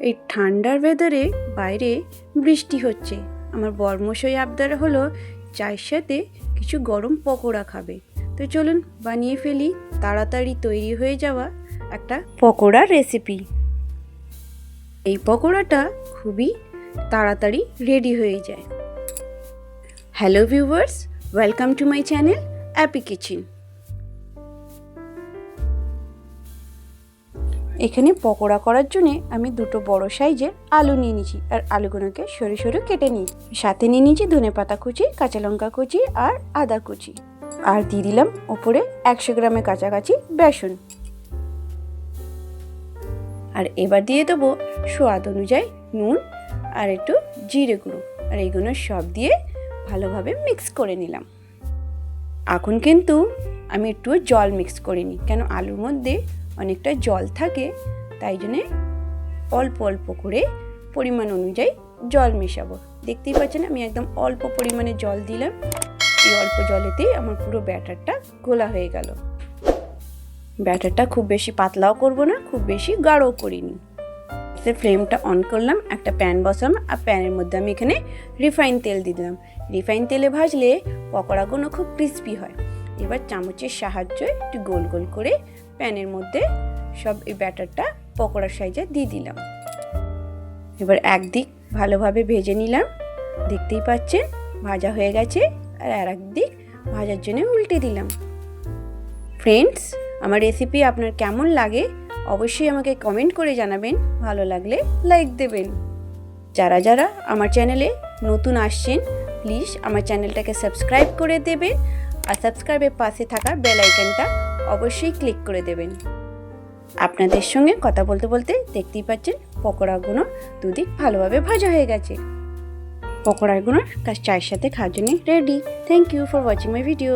এই ঠান্ডার ওয়েদারে বাইরে বৃষ্টি হচ্ছে। আমার বরমশাই আবদার হলো চায়ের সাথে কিছু গরম পকোড়া খাবে। তো চলুন বানিয়ে ফেলি তাড়াতাড়ি তৈরি হয়ে যাওয়া একটা পকোড়ার রেসিপি। এই পকোড়াটা খুবই তাড়াতাড়ি রেডি হয়ে যায়। Hello viewers, welcome to my channel Appy kitchen. এখানে পকোড়া করার জন্য আমি দুটো বড় সাইজের আলু নিয়ে নিয়েছি আর আলুগুলোকে সরু সরু কেটে নিয়েছি। সাথে নিয়ে নিয়েছি ধনেপাতা কুচি, কাঁচা লঙ্কা কুচি আর আদা কুচি, আর দিয়ে দিলাম ওপরে 100 গ্রামের কাছাকাছি বেসন। আর এবার দিয়ে দেবো স্বাদ অনুযায়ী নুন আর একটু জিরে গুঁড়ো, আর এইগুলো সব দিয়ে ভালোভাবে মিক্স করে নিলাম। এখন কিন্তু আমি একটু জল মিক্স করিনি, কেন আলুর মধ্যে অনেকটা জল থাকে, তাই জন্যে অল্প অল্প করে পরিমাণ অনুযায়ী জল মেশাবো। দেখতেই পাচ্ছেন আমি একদম অল্প পরিমাণে জল দিলাম। এই অল্প জলেতেই আমার পুরো ব্যাটারটা গোলা হয়ে গেল। ব্যাটারটা খুব বেশি পাতলাও করব না, খুব বেশি গাঢ়ও করিনি। ফ্লেমটা অন করলাম, একটা প্যান বসালাম, আর প্যানের মধ্যে আমি এখানে রিফাইন তেল দিয়ে দিলাম। রিফাইন তেলে ভাজলে পকোড়াগুলো খুব ক্রিস্পি হয়। এবার চামচের সাহায্যে একটু গোল গোল করে প্যানের মধ্যে সব এই ব্যাটারটা পকোড়ার সাইজে দিয়ে দিলাম। এবার একদিক ভালোভাবে ভেজে নিলাম, দেখতেই পাচ্ছেন ভাজা হয়ে গেছে। আর একদিক ভাজার জন্য উল্টে দিলাম। ফ্রেন্ডস, আমার রেসিপি আপনার কেমন লাগে অবশ্যই আমাকে কমেন্ট করে জানাবেন। ভালো লাগলে লাইক দেবেন। যারা যারা আমার চ্যানেলে নতুন আসছেন প্লিজ আমার চ্যানেলটাকে সাবস্ক্রাইব করে দেবেন, আর সাবস্ক্রাইবের পাশে থাকা বেল আইকনটা অবশ্যই ক্লিক করে দেবেন। আপনাদের সঙ্গে কথা বলতে বলতে দেখতেই পাচ্ছেন পকোড়াগুলো দুদিক ভালোভাবে ভাজা হয়ে গেছে। পকোড়াগুলো চায়ের সাথে খাওয়ার জন্য ready. Thank you for watching my video.